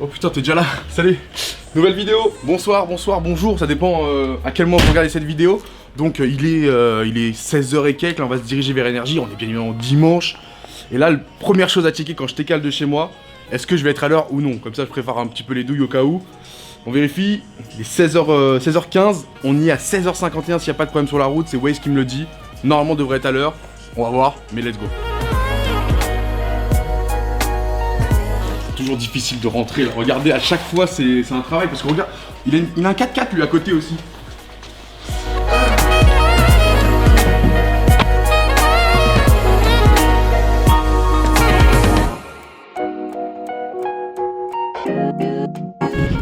Oh putain, t'es déjà là. Salut. Nouvelle vidéo. Bonsoir, bonsoir, bonjour. Ça dépend à quel moment vous regardez cette vidéo. Donc il est 16h et quelques. Là, on va se diriger vers Énergie. On est bien évidemment dimanche. Et là, la première chose à checker quand je décale de chez moi, est-ce que je vais être à l'heure ou non? Comme ça, je prépare un petit peu les douilles au cas où. On vérifie. Il est 16h15. On y est à 16h51 s'il n'y a pas de problème sur la route. C'est Waze qui me le dit. Normalement, on devrait être à l'heure. On va voir, mais let's go. Toujours difficile de rentrer, là. Regardez, à chaque fois c'est un travail parce que regarde, il a un 4x4 lui à côté aussi.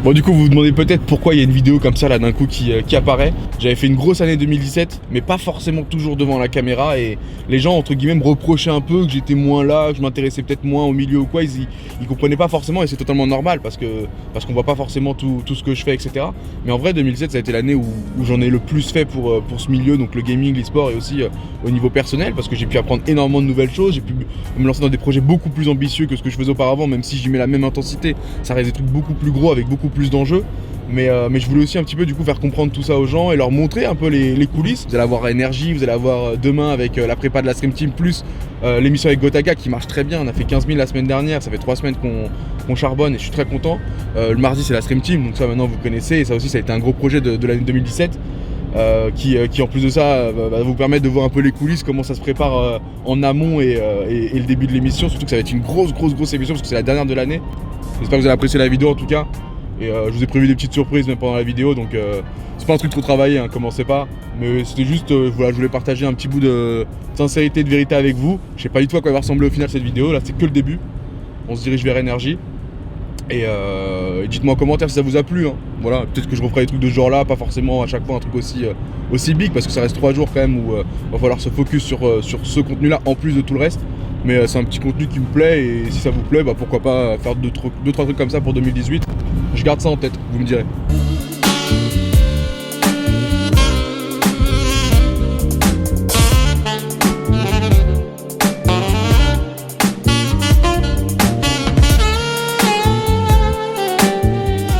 Bon, du coup vous vous demandez peut-être pourquoi il y a une vidéo comme ça là d'un coup qui apparaît. J'avais fait une grosse année 2017 mais pas forcément toujours devant la caméra et les gens entre guillemets me reprochaient un peu que j'étais moins là, que je m'intéressais peut-être moins au milieu ou quoi. Ils comprenaient pas forcément et c'est totalement normal parce qu'on voit pas forcément tout ce que je fais, etc. Mais en vrai 2017 ça a été l'année où j'en ai le plus fait pour ce milieu, donc le gaming, l'e-sport et aussi au niveau personnel parce que j'ai pu apprendre énormément de nouvelles choses, j'ai pu me lancer dans des projets beaucoup plus ambitieux que ce que je faisais auparavant, même si j'y mets la même intensité, ça reste des trucs beaucoup plus gros avec beaucoup plus d'enjeux. Mais je voulais aussi un petit peu du coup faire comprendre tout ça aux gens et leur montrer un peu les coulisses. Vous allez avoir Énergie, vous allez avoir demain avec la prépa de la Stream Team plus l'émission avec Gotaga qui marche très bien. On a fait 15 000 la semaine dernière, ça fait 3 semaines qu'on charbonne et je suis très content. Le mardi c'est la Stream Team, donc ça maintenant vous connaissez et ça aussi ça a été un gros projet de l'année 2017 qui en plus de ça va vous permettre de voir un peu les coulisses, comment ça se prépare en amont et le début de l'émission. Surtout que ça va être une grosse émission parce que c'est la dernière de l'année. J'espère que vous allez apprécier la vidéo en tout cas. Et je vous ai prévu des petites surprises même pendant la vidéo, donc c'est pas un truc trop travaillé, hein, commencez pas. Mais c'était juste, voilà, je voulais partager un petit bout de sincérité, de vérité avec vous. Je sais pas du tout à quoi va ressembler au final cette vidéo, là c'est que le début. On se dirige vers Énergie. Et dites-moi en commentaire si ça vous a plu, hein. Voilà, peut-être que je referai des trucs de ce genre là, pas forcément à chaque fois un truc aussi big, parce que ça reste 3 jours quand même où va falloir se focus sur ce contenu là en plus de tout le reste. Mais c'est un petit contenu qui me plaît et si ça vous plaît, bah pourquoi pas faire 2-3 trucs comme ça pour 2018. Je garde ça en tête, vous me direz.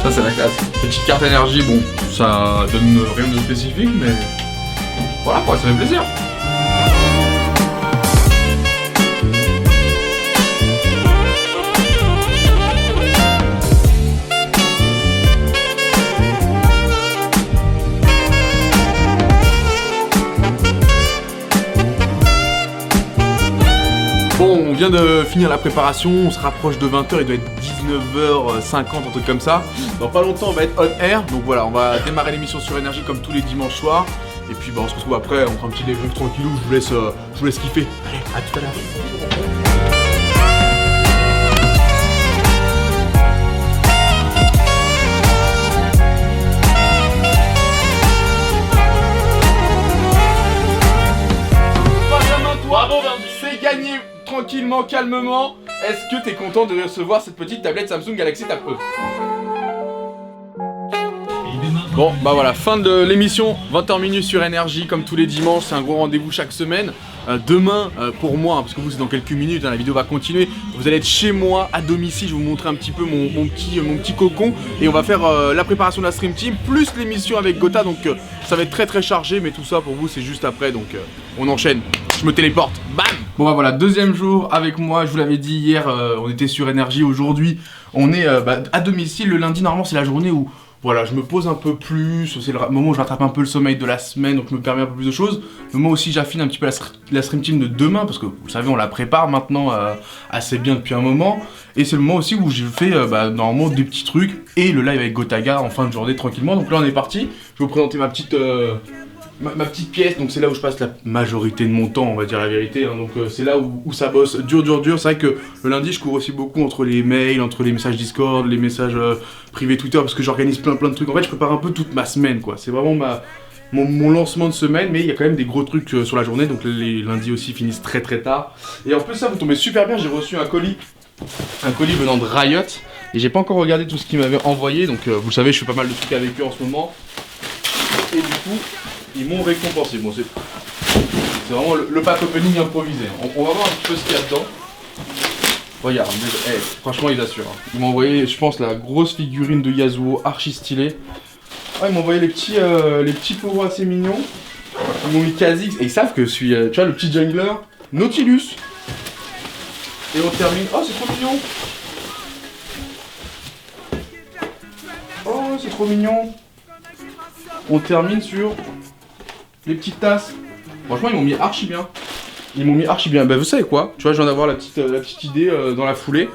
Ça c'est la classe. Petite carte énergie, bon, ça donne rien de spécifique, mais voilà quoi, ça fait plaisir. Bon, on vient de finir la préparation, on se rapproche de 20h, il doit être 19h50, un truc comme ça. Dans pas longtemps, on va être on air, donc voilà, on va démarrer l'émission sur Énergie comme tous les dimanches soirs. Et puis bah, on se retrouve après, on fera un petit débrief tranquillou, je vous laisse kiffer. Allez, à tout à l'heure. C'est gagné tranquillement, calmement. Est-ce que t'es content de recevoir cette petite tablette Samsung Galaxy Tab E? Bon bah voilà, fin de l'émission, 20h minutes sur Énergie comme tous les dimanches, c'est un gros rendez-vous chaque semaine. Demain pour moi, hein, parce que vous c'est dans quelques minutes, hein, la vidéo va continuer, vous allez être chez moi à domicile, je vais vous montrer un petit peu mon petit cocon et on va faire la préparation de la Stream Team plus l'émission avec Gotha, donc ça va être très chargé, mais tout ça pour vous c'est juste après, donc on enchaîne, je me téléporte, bam. Bon bah voilà, deuxième jour avec moi, je vous l'avais dit hier, on était sur Énergie, aujourd'hui on est à domicile. Le lundi normalement c'est la journée où voilà, je me pose un peu plus, c'est le moment où je rattrape un peu le sommeil de la semaine, donc je me permets un peu plus de choses. Le moment aussi j'affine un petit peu la Stream Team de demain, parce que vous savez on la prépare maintenant assez bien depuis un moment. Et c'est le moment aussi où j'ai fait normalement des petits trucs, et le live avec Gotaga en fin de journée tranquillement. Donc là on est parti, je vais vous présenter ma petite pièce, donc c'est là où je passe la majorité de mon temps, on va dire la vérité, hein. Donc c'est là où ça bosse dur. C'est vrai que le lundi je cours aussi beaucoup entre les mails, entre les messages Discord, les messages privés Twitter, parce que j'organise plein de trucs. En fait je prépare un peu toute ma semaine quoi, c'est vraiment mon lancement de semaine, mais il y a quand même des gros trucs sur la journée, donc les lundis aussi finissent très tard. Et en plus ça vous tombez super bien, j'ai reçu un colis venant de Riot, et j'ai pas encore regardé tout ce qu'ils m'avaient envoyé, donc vous le savez je fais pas mal de trucs avec eux en ce moment. Et du coup ils m'ont récompensé. Bon, c'est vraiment le pack opening improvisé. On va voir un petit peu ce qu'il y a dedans. Regarde, franchement ils assurent. Ils m'ont envoyé, je pense, la grosse figurine de Yasuo archi stylée. Ouais, ils m'ont envoyé les petits poros assez mignons. Ils m'ont mis Kha'Zix et ils savent que je suis, tu vois, le petit jungler Nautilus. Et on termine. Oh, c'est trop mignon. Oh, c'est trop mignon. On termine sur les petites tasses. Franchement, ils m'ont mis archi bien. Bah, vous savez quoi? Tu vois, je viens d'avoir la petite idée dans la foulée.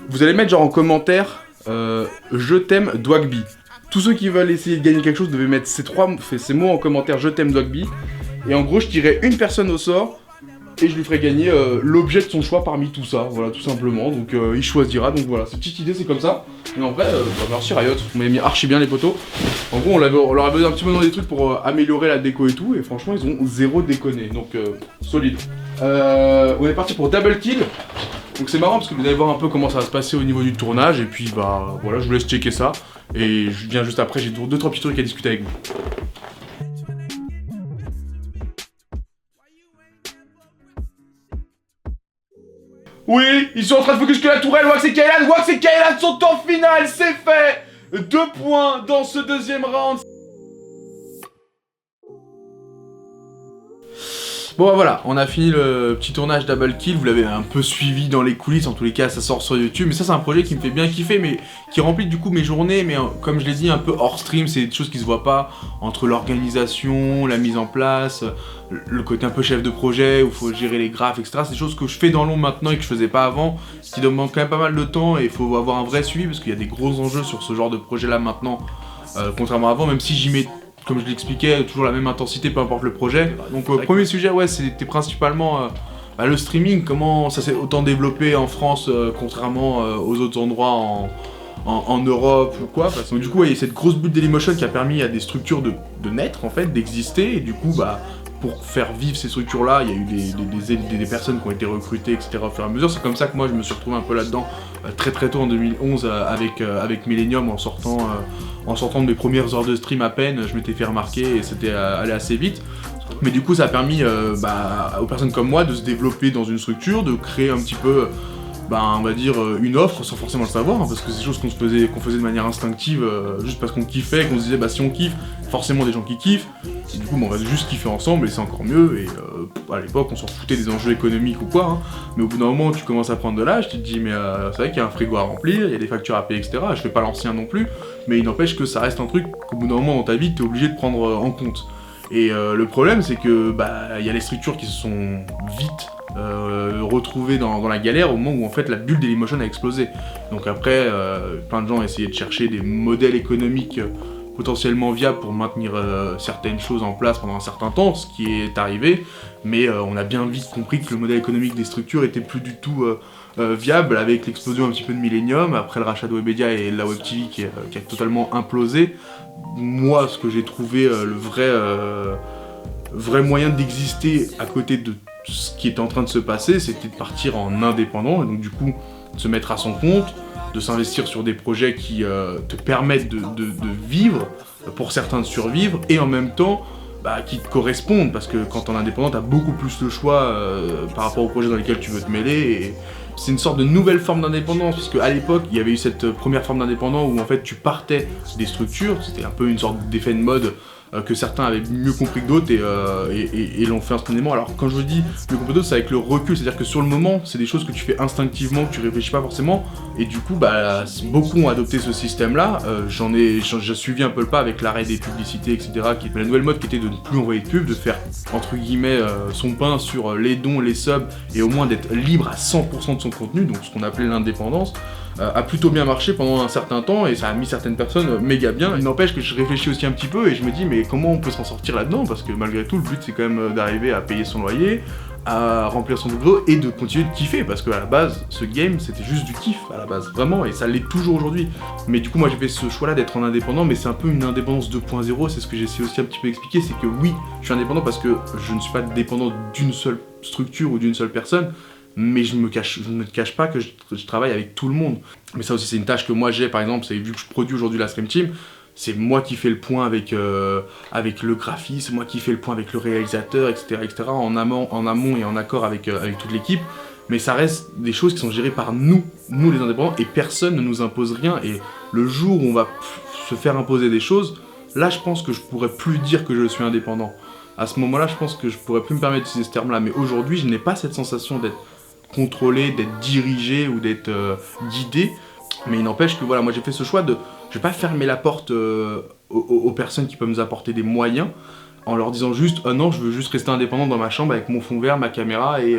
Vous allez mettre genre en commentaire je t'aime Dwagby. Tous ceux qui veulent essayer de gagner quelque chose devaient mettre ces mots en commentaire je t'aime Dwagby. Et en gros, je tirerai une personne au sort et je lui ferai gagner l'objet de son choix parmi tout ça. Voilà, tout simplement. Donc il choisira. Donc voilà, cette petite idée, c'est comme ça. Et en vrai, merci Riot. On m'avait mis archi bien les poteaux. En gros, on leur a besoin un petit peu dans des trucs pour améliorer la déco et tout. Et franchement, ils ont zéro déconné. Donc solide. On est parti pour double kill. Donc c'est marrant parce que vous allez voir un peu comment ça va se passer au niveau du tournage. Et puis bah voilà, je vous laisse checker ça. Et je viens juste après, j'ai 2-3 petits trucs à discuter avec vous. Oui, ils sont en train de focus que la tourelle. Wax et Kaylan sont en finale, c'est fait. 2 points dans ce deuxième round. Bon bah voilà, on a fini le petit tournage Double Kill, vous l'avez un peu suivi dans les coulisses, en tous les cas ça sort sur YouTube, mais ça c'est un projet qui me fait bien kiffer, mais qui remplit du coup mes journées, mais comme je l'ai dit un peu hors stream, c'est des choses qui se voient pas, entre l'organisation, la mise en place, le côté un peu chef de projet, où il faut gérer les graphes, etc. C'est des choses que je fais dans l'ombre maintenant et que je faisais pas avant, ce qui demande quand même pas mal de temps et il faut avoir un vrai suivi, parce qu'il y a des gros enjeux sur ce genre de projet là maintenant, contrairement à avant, même si j'y mets, comme je l'expliquais, toujours la même intensité, peu importe le projet. Donc premier sujet, ouais, c'était principalement le streaming, comment ça s'est autant développé en France, contrairement aux autres endroits en Europe ou quoi. Donc du coup, il y a cette grosse bulle Dailymotion qui a permis à des structures de naître, en fait, d'exister, et du coup, bah, pour faire vivre ces structures-là, il y a eu des personnes qui ont été recrutées, etc. au fur et à mesure. C'est comme ça que moi, je me suis retrouvé un peu là-dedans, très tôt en 2011, avec Millennium, en sortant de mes premières heures de stream à peine, je m'étais fait remarquer et c'était allé assez vite. Mais du coup, ça a permis aux personnes comme moi de se développer dans une structure, de créer un petit peu, on va dire, une offre sans forcément le savoir, hein, parce que c'est des choses qu'on faisait de manière instinctive, juste parce qu'on kiffait, qu'on se disait, bah si on kiffe, forcément des gens qui kiffent, et du coup, on va juste kiffer ensemble et c'est encore mieux, et à l'époque, on s'en foutait des enjeux économiques ou quoi, hein, mais au bout d'un moment, tu commences à prendre de l'âge, tu te dis, mais c'est vrai qu'il y a un frigo à remplir, il y a des factures à payer, etc. Je fais pas l'ancien non plus, mais il n'empêche que ça reste un truc qu'au bout d'un moment dans ta vie, t'es obligé de prendre en compte. Et le problème, c'est que il y a les structures qui se sont vite retrouvées dans la galère au moment où en fait la bulle Dailymotion a explosé. Donc après, plein de gens ont essayé de chercher des modèles économiques potentiellement viables pour maintenir certaines choses en place pendant un certain temps, ce qui est arrivé, mais on a bien vite compris que le modèle économique des structures était plus du tout viable, avec l'explosion un petit peu de Millennium, après le rachat de Webedia et la Web TV qui a totalement implosé. Moi, ce que j'ai trouvé le vrai moyen d'exister à côté de ce qui était en train de se passer, c'était de partir en indépendant, et donc du coup, de se mettre à son compte, de s'investir sur des projets qui te permettent de vivre, pour certains de survivre, et en même temps, qui te correspondent, parce que quand on est indépendant, t'as beaucoup plus le choix par rapport aux projets dans lesquels tu veux te mêler, et c'est une sorte de nouvelle forme d'indépendance, parce qu'à l'époque, il y avait eu cette première forme d'indépendant où en fait tu partais des structures, c'était un peu une sorte d'effet de mode que certains avaient mieux compris que d'autres et l'ont fait instantanément. Alors quand je vous dis mieux compris que d'autres, c'est avec le recul, c'est-à-dire que sur le moment, c'est des choses que tu fais instinctivement, que tu réfléchis pas forcément, et du coup, beaucoup ont adopté ce système-là. J'ai suivi un peu le pas avec l'arrêt des publicités, etc. La nouvelle mode qui était de ne plus envoyer de pub, de faire entre guillemets son pain sur les dons, les subs, et au moins d'être libre à 100% de son contenu, donc ce qu'on appelait l'indépendance. A plutôt bien marché pendant un certain temps et ça a mis certaines personnes méga bien. Il n'empêche que je réfléchis aussi un petit peu et je me dis mais comment on peut s'en sortir là-dedans, parce que malgré tout le but c'est quand même d'arriver à payer son loyer, à remplir son boulot et de continuer de kiffer, parce qu'à la base ce game c'était juste du kiff à la base, vraiment, et ça l'est toujours aujourd'hui. Mais du coup moi j'ai fait ce choix là d'être en indépendant, mais c'est un peu une indépendance 2.0, c'est ce que j'essaie aussi un petit peu expliquer, c'est que oui je suis indépendant parce que je ne suis pas dépendant d'une seule structure ou d'une seule personne, mais je ne me cache pas que je travaille avec tout le monde. Mais ça aussi c'est une tâche que moi j'ai, par exemple, c'est vu que je produis aujourd'hui la Stream Team, c'est moi qui fais le point avec le graphiste, c'est moi qui fais le point avec le réalisateur, etc., en amont et en accord avec toute l'équipe. mais ça reste des choses qui sont gérées par nous les indépendants, et personne ne nous impose rien. Et le jour où on va se faire imposer des choses, là je pense que je pourrais plus dire que je suis indépendant. À ce moment-là, je pense que je pourrais plus me permettre d'utiliser ce terme-là, mais aujourd'hui, je n'ai pas cette sensation d'être contrôlé, d'être dirigé ou d'être guidé. Mais il n'empêche que voilà, moi j'ai fait ce choix de... Je vais pas fermer la porte aux personnes qui peuvent nous apporter des moyens, en leur disant juste « non, je veux juste rester indépendant dans ma chambre avec mon fond vert, ma caméra et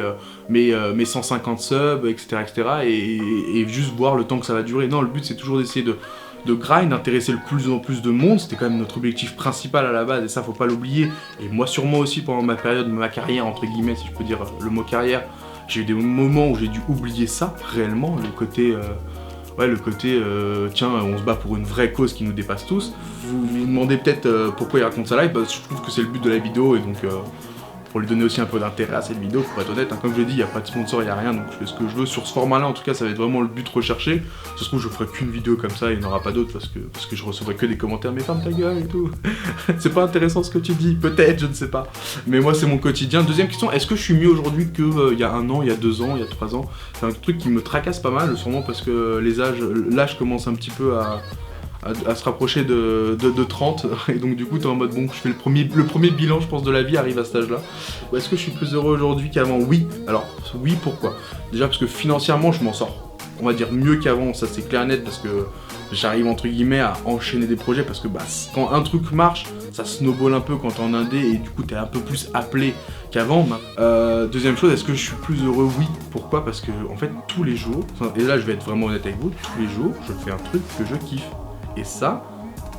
mes 150 subs, etc. etc. et juste voir le temps que ça va durer. » Non, le but c'est toujours d'essayer de grind, d'intéresser le plus en plus de monde. C'était quand même notre objectif principal à la base, et ça faut pas l'oublier. Et moi sûrement aussi pendant ma période, ma carrière entre guillemets, si je peux dire le mot carrière, j'ai eu des moments où j'ai dû oublier ça, réellement, le côté... tiens, on se bat pour une vraie cause qui nous dépasse tous. Vous me demandez peut-être pourquoi il raconte ça live, bah, je trouve que c'est le but de la vidéo, et donc pour lui donner aussi un peu d'intérêt à cette vidéo, pour être honnête, hein, comme je l'ai dit, il n'y a pas de sponsor, il n'y a rien, donc je fais ce que je veux. Sur ce format-là, en tout cas, ça va être vraiment le but recherché. Ça se trouve, je ferai qu'une vidéo comme ça, il n'y en aura pas d'autres, parce que je recevrai que des commentaires, mais ferme ta gueule et tout. C'est pas intéressant ce que tu dis, peut-être, je ne sais pas. Mais moi, c'est mon quotidien. Deuxième question, est-ce que je suis mieux aujourd'hui qu'il y a 1 an, il y a 2 ans, il y a 3 ans? C'est un truc qui me tracasse pas mal, sûrement parce que l'âge commence un petit peu à se rapprocher de 30, et donc du coup t'es en mode bon, je fais le premier bilan je pense de la vie arrive à cet âge là. Est-ce que je suis plus heureux aujourd'hui qu'avant? Oui. Alors oui, pourquoi? Déjà parce que financièrement je m'en sors, on va dire, mieux qu'avant, ça c'est clair et net, parce que j'arrive entre guillemets à enchaîner des projets, parce que bah, quand un truc marche, ça snowball un peu quand t'es en indé, et du coup t'es un peu plus appelé qu'avant. Deuxième chose, est-ce que je suis plus heureux? Oui. Pourquoi? Parce que en fait tous les jours, et là je vais être vraiment honnête avec vous, tous les jours je fais un truc que je kiffe. Et ça,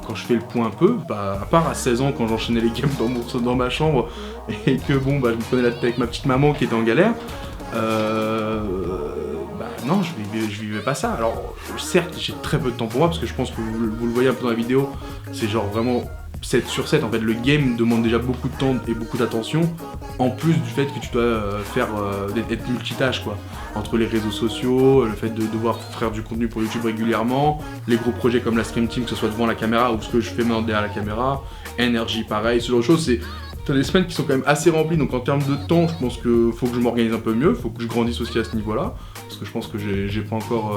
quand je fais le point un peu, bah, à part à 16 ans quand j'enchaînais les games dans ma chambre et que bon, bah, je me prenais la tête avec ma petite maman qui était en galère, bah non, je vivais pas ça. Alors certes, j'ai très peu de temps pour moi, parce que je pense que vous le voyez un peu dans la vidéo, c'est genre vraiment 7 sur 7, en fait le game demande déjà beaucoup de temps et beaucoup d'attention, en plus du fait que tu dois être multitâche quoi, entre les réseaux sociaux, le fait de devoir faire du contenu pour YouTube régulièrement, les gros projets comme la Stream Team, que ce soit devant la caméra ou ce que je fais maintenant derrière la caméra, énergie pareil, ce genre de choses, t'as des semaines qui sont quand même assez remplies, donc en termes de temps, je pense qu'il faut que je m'organise un peu mieux, faut que je grandisse aussi à ce niveau-là, parce que je pense que j'ai pas encore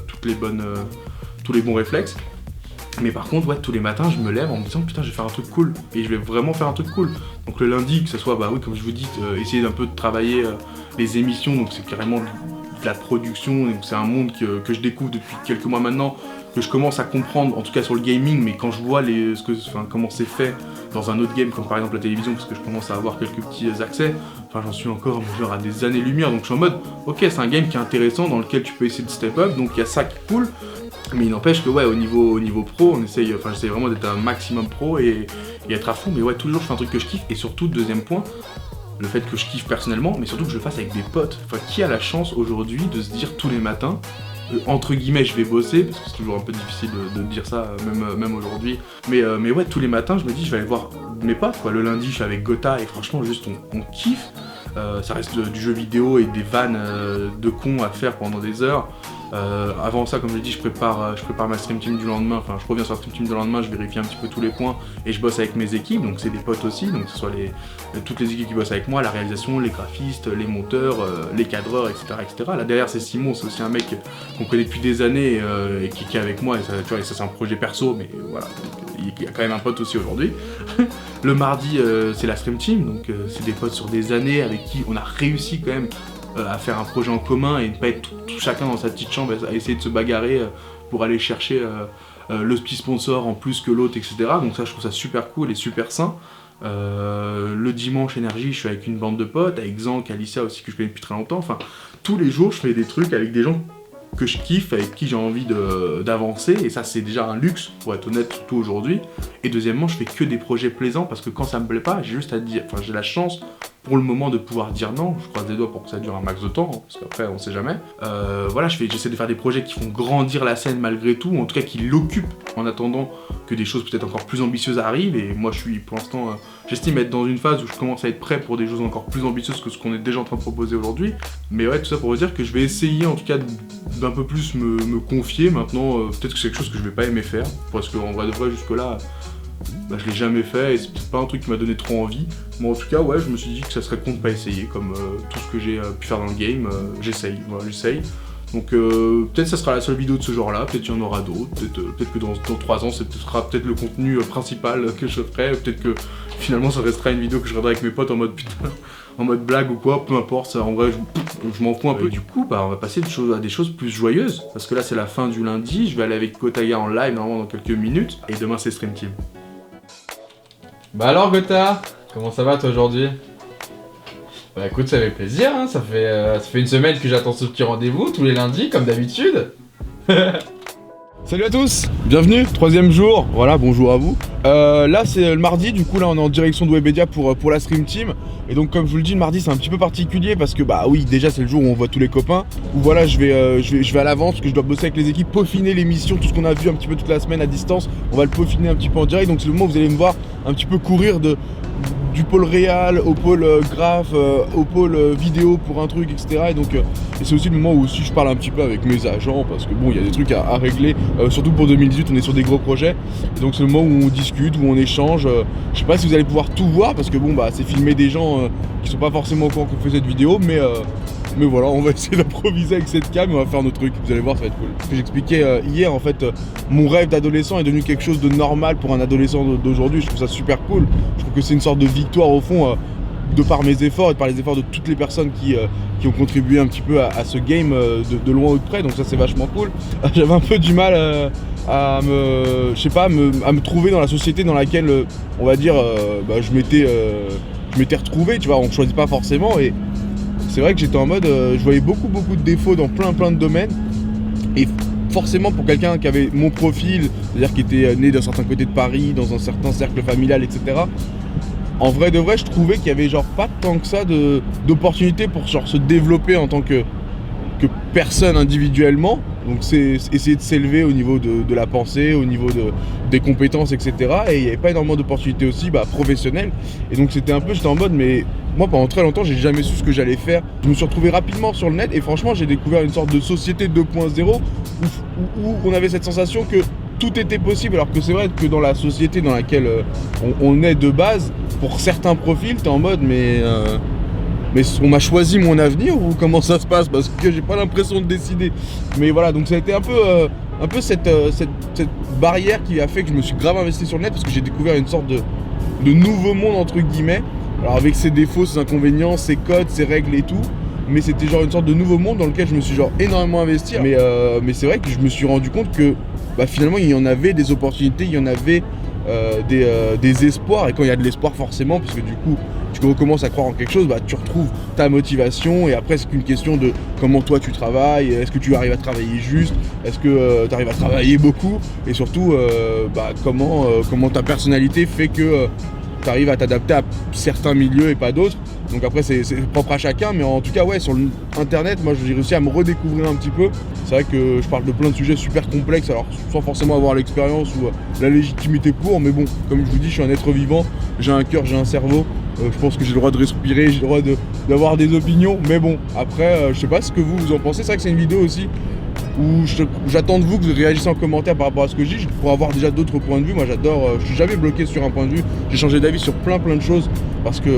tous les bons réflexes. Mais par contre, ouais, tous les matins, je me lève en me disant putain, je vais faire un truc cool, et je vais vraiment faire un truc cool. Donc le lundi, que ce soit, bah oui, comme je vous dis, essayer d'un peu de travailler les émissions, donc c'est carrément de la production, donc c'est un monde que je découvre depuis quelques mois maintenant, que je commence à comprendre, en tout cas sur le gaming, mais quand je vois comment c'est fait dans un autre game, comme par exemple la télévision, parce que je commence à avoir quelques petits accès, enfin j'en suis encore genre à des années-lumière, donc je suis en mode, ok, c'est un game qui est intéressant, dans lequel tu peux essayer de step up, donc il y a ça qui est cool. Mais il n'empêche que ouais, au niveau pro, j'essaie vraiment d'être un maximum pro et être à fond. Mais ouais, toujours je fais un truc que je kiffe. Et surtout, deuxième point, le fait que je kiffe personnellement, mais surtout que je le fasse avec des potes. Enfin, qui a la chance aujourd'hui de se dire tous les matins, entre guillemets, je vais bosser, parce que c'est toujours un peu difficile de dire ça, même aujourd'hui. Mais ouais, tous les matins, je me dis, je vais aller voir mes potes, quoi. Le lundi, je suis avec Gotha, et franchement, juste, on kiffe. Ça reste du jeu vidéo et des vannes de cons à faire pendant des heures. Avant ça, comme je l'ai dit, je prépare ma Stream Team du lendemain, enfin je reviens sur la Stream Team du lendemain, je vérifie un petit peu tous les points et je bosse avec mes équipes, donc c'est des potes aussi, donc que ce soit toutes les équipes qui bossent avec moi, la réalisation, les graphistes, les monteurs, les cadreurs, etc., etc. Là derrière c'est Simon, c'est aussi un mec qu'on connaît depuis des années et qui est avec moi, et ça, tu vois, ça c'est un projet perso, mais voilà, il y a quand même un pote aussi aujourd'hui. Le mardi c'est la Stream Team, donc c'est des potes sur des années avec qui on a réussi quand même à faire un projet en commun et ne pas être tout chacun dans sa petite chambre à essayer de se bagarrer pour aller chercher le petit sponsor en plus que l'autre, etc. Donc ça, je trouve ça super cool et super sain. Le dimanche, énergie, je suis avec une bande de potes, avec Zank, Alicia aussi que je connais depuis très longtemps. Enfin, tous les jours, je fais des trucs avec des gens que je kiffe, avec qui j'ai envie d'avancer, et ça c'est déjà un luxe, pour être honnête, surtout aujourd'hui. Et deuxièmement, je fais que des projets plaisants, parce que quand ça me plaît pas, j'ai juste à dire, enfin j'ai la chance pour le moment de pouvoir dire non, je croise les doigts pour que ça dure un max de temps, parce qu'après on sait jamais. Voilà, j'essaie de faire des projets qui font grandir la scène malgré tout, ou en tout cas qui l'occupent en attendant que des choses peut-être encore plus ambitieuses arrivent, et moi je suis pour l'instant, j'estime être dans une phase où je commence à être prêt pour des choses encore plus ambitieuses que ce qu'on est déjà en train de proposer aujourd'hui. Mais ouais, tout ça pour vous dire que je vais essayer en tout cas d'un peu plus me confier maintenant, peut-être que c'est quelque chose que je vais pas aimer faire, parce qu'en vrai de vrai jusque là, bah, je l'ai jamais fait et c'est peut-être pas un truc qui m'a donné trop envie. Mais en tout cas, ouais, je me suis dit que ça serait con de pas essayer, comme tout ce que j'ai pu faire dans le game, j'essaye, voilà, j'essaye. Donc peut-être ça sera la seule vidéo de ce genre-là, peut-être qu'il y en aura d'autres, peut-être que dans 3 ans, ce sera peut-être le contenu principal que je ferai, peut-être que finalement ça restera une vidéo que je regarderai avec mes potes en mode putain, en mode blague ou quoi, peu importe, ça, en vrai je m'en fous un peu. Du coup, bah, on va passer à des choses plus joyeuses, parce que là c'est la fin du lundi, je vais aller avec Gotaga en live normalement dans quelques minutes, et demain c'est Stream Team. Bah alors Gotha, comment ça va toi aujourd'hui? Bah écoute, ça fait plaisir, hein. Ça fait une semaine que j'attends ce petit rendez-vous, tous les lundis, comme d'habitude. Salut à tous, bienvenue, 3e jour, voilà, bonjour à vous. Là c'est le mardi, du coup là on est en direction de Webedia pour la Stream Team. Et donc comme je vous le dis, le mardi c'est un petit peu particulier parce que bah oui, déjà c'est le jour où on voit tous les copains. Où voilà, je vais à l'avance parce que je dois bosser avec les équipes, peaufiner l'émission, tout ce qu'on a vu un petit peu toute la semaine à distance. On va le peaufiner un petit peu en direct, donc c'est le moment où vous allez me voir un petit peu courir du pôle réal au pôle graph, au pôle vidéo pour un truc, etc. Et donc et c'est aussi le moment où aussi je parle un petit peu avec mes agents parce que bon, il y a des trucs à régler, surtout pour 2018, on est sur des gros projets. Et donc c'est le moment où on discute, où on échange. Je sais pas si vous allez pouvoir tout voir parce que bon bah c'est filmé des gens qui sont pas forcément au courant qu'on fait cette vidéo, mais voilà, on va essayer d'improviser avec cette cam et on va faire nos trucs, vous allez voir, ça va être cool. Ce que j'expliquais hier, en fait, mon rêve d'adolescent est devenu quelque chose de normal pour un adolescent d'aujourd'hui, je trouve ça super cool. Je trouve que c'est une sorte de victoire au fond, de par mes efforts et de par les efforts de toutes les personnes qui ont contribué un petit peu à ce game de loin ou de près, donc ça c'est vachement cool. J'avais un peu du mal à me trouver dans la société dans laquelle, on va dire, je m'étais retrouvé, tu vois, on choisit pas forcément et c'est vrai que j'étais en mode, je voyais beaucoup de défauts dans plein de domaines et forcément pour quelqu'un qui avait mon profil, c'est-à-dire qui était né d'un certain côté de Paris, dans un certain cercle familial, etc. En vrai de vrai, je trouvais qu'il y avait genre pas tant que ça d'opportunités pour genre se développer en tant que personne individuellement. Donc c'est essayer de s'élever au niveau de la pensée, au niveau des compétences, etc. Et il n'y avait pas énormément d'opportunités aussi professionnelles. Et donc j'étais en mode, mais moi pendant très longtemps j'ai jamais su ce que j'allais faire. Je me suis retrouvé rapidement sur le net et franchement j'ai découvert une sorte de société 2.0 où on avait cette sensation que tout était possible, alors que c'est vrai que dans la société dans laquelle on est de base, pour certains profils, t'es en mode mais on m'a choisi mon avenir ou comment ça se passe, parce que j'ai pas l'impression de décider. Mais voilà, donc ça a été un peu cette barrière qui a fait que je me suis grave investi sur le net, parce que j'ai découvert une sorte de nouveau monde entre guillemets. Alors avec ses défauts, ses inconvénients, ses codes, ses règles et tout. Mais c'était genre une sorte de nouveau monde dans lequel je me suis genre énormément investi. Mais c'est vrai que je me suis rendu compte que finalement il y en avait des opportunités, il y en avait des espoirs. Et quand il y a de l'espoir forcément, parce que du coup tu recommences à croire en quelque chose, tu retrouves ta motivation. Et après c'est qu'une question de comment toi tu travailles, est-ce que tu arrives à travailler juste, est-ce que tu arrives à travailler beaucoup, et surtout comment ta personnalité fait que tu arrives à t'adapter à certains milieux et pas d'autres. Donc après c'est propre à chacun, mais en tout cas ouais, sur internet moi j'ai réussi à me redécouvrir un petit peu. C'est vrai que je parle de plein de sujets super complexes, alors sans forcément avoir l'expérience ou la légitimité pour, mais bon, comme je vous dis, je suis un être vivant, j'ai un cœur, j'ai un cerveau, je pense que j'ai le droit de respirer, j'ai le droit d'avoir des opinions, mais bon, après je sais pas ce que vous en pensez. C'est vrai que c'est une vidéo aussi où j'attends de vous que vous réagissez en commentaire par rapport à ce que je dis, pour avoir déjà d'autres points de vue. Moi j'adore, je suis jamais bloqué sur un point de vue, j'ai changé d'avis sur plein de choses, parce que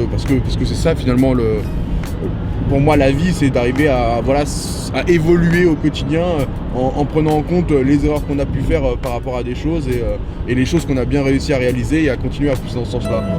c'est ça finalement pour moi la vie, c'est d'arriver à évoluer au quotidien en prenant en compte les erreurs qu'on a pu faire par rapport à des choses et les choses qu'on a bien réussi à réaliser et à continuer à pousser dans ce sens-là.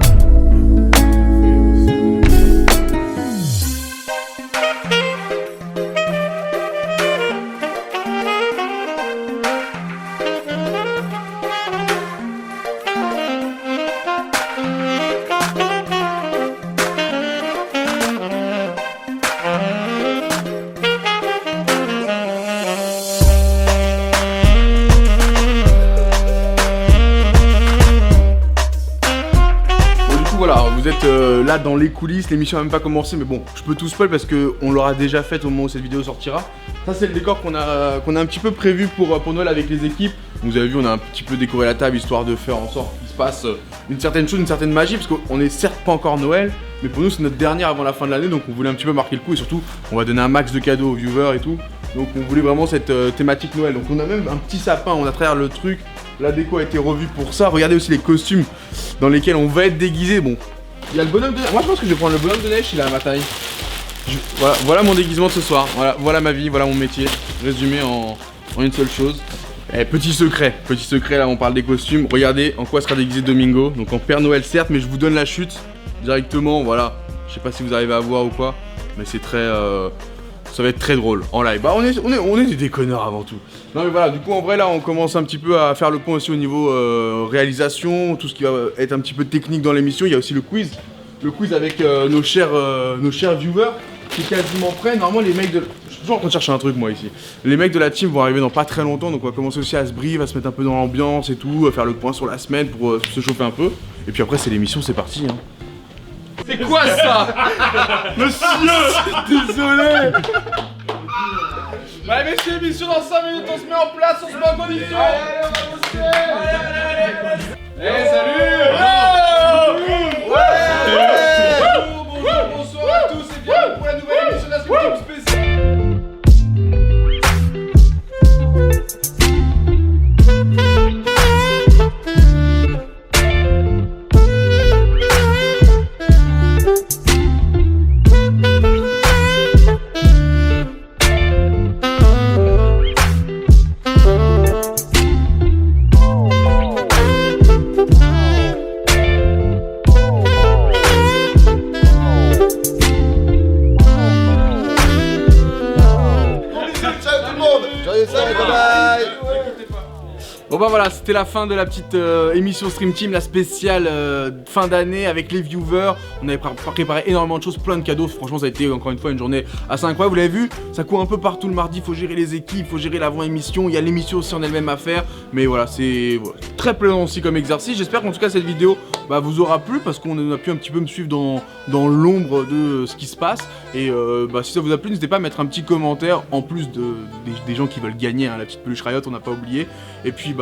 Vous êtes là dans les coulisses, l'émission n'a même pas commencé, mais bon, je peux tout spoil parce qu'on l'aura déjà fait au moment où cette vidéo sortira. Ça c'est le décor qu'on a un petit peu prévu pour Noël avec les équipes. Vous avez vu, on a un petit peu décoré la table histoire de faire en sorte qu'il se passe une certaine chose, une certaine magie, parce qu'on est certes pas encore Noël, mais pour nous c'est notre dernière avant la fin de l'année, donc on voulait un petit peu marquer le coup et surtout on va donner un max de cadeaux aux viewers et tout. Donc on voulait vraiment cette thématique Noël. Donc on a même un petit sapin, on a travers le truc, la déco a été revue pour ça. Regardez aussi les costumes dans lesquels on va être déguisé. Bon, il y a le bonhomme de neige. Moi je pense que je vais prendre le bonhomme de neige, il est à ma taille. Voilà mon déguisement de ce soir, voilà ma vie, voilà mon métier, résumé en une seule chose. Petit secret là on parle des costumes, regardez en quoi sera déguisé Domingo, donc en Père Noël certes, mais je vous donne la chute directement, voilà. Je sais pas si vous arrivez à voir ou quoi, mais c'est très... ça va être très drôle en live. Bah on est des déconneurs avant tout. Non mais voilà, du coup en vrai là on commence un petit peu à faire le point aussi au niveau réalisation, tout ce qui va être un petit peu technique dans l'émission. Il y a aussi le quiz avec nos chers viewers qui est quasiment prêt. Normalement les mecs de... Je suis toujours en train de chercher un truc moi ici. Les mecs de la team vont arriver dans pas très longtemps, donc on va commencer aussi à se brief, à se mettre un peu dans l'ambiance et tout, à faire le point sur la semaine pour se chauffer un peu. Et puis après c'est l'émission, c'est parti hein. C'est quoi ça? Monsieur! Désolé! Ouais mais c'est l'émission dans 5 minutes, on se met en place, on se met en condition! Allez, salut! Bonsoir à tous et bienvenue pour la nouvelle émission de la Scriptum spéciale! Bon bah voilà, c'était la fin de la petite émission Stream Team, la spéciale fin d'année avec les viewers. On avait préparé énormément de choses, plein de cadeaux. Franchement ça a été encore une fois une journée assez incroyable. Vous l'avez vu, ça court un peu partout le mardi, il faut gérer les équipes, il faut gérer l'avant-émission. Il y a l'émission aussi en elle-même à faire. Mais voilà, c'est très plaisant aussi comme exercice. J'espère qu'en tout cas cette vidéo vous aura plu parce qu'on a pu un petit peu me suivre dans l'ombre de ce qui se passe. Et si ça vous a plu, n'hésitez pas à mettre un petit commentaire en plus des gens qui veulent gagner la petite peluche Riot, on n'a pas oublié. Et puis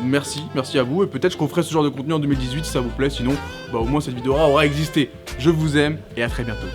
merci à vous et peut-être qu'on ferait ce genre de contenu en 2018 si ça vous plaît, sinon au moins cette vidéo aura existé. Je vous aime et à très bientôt.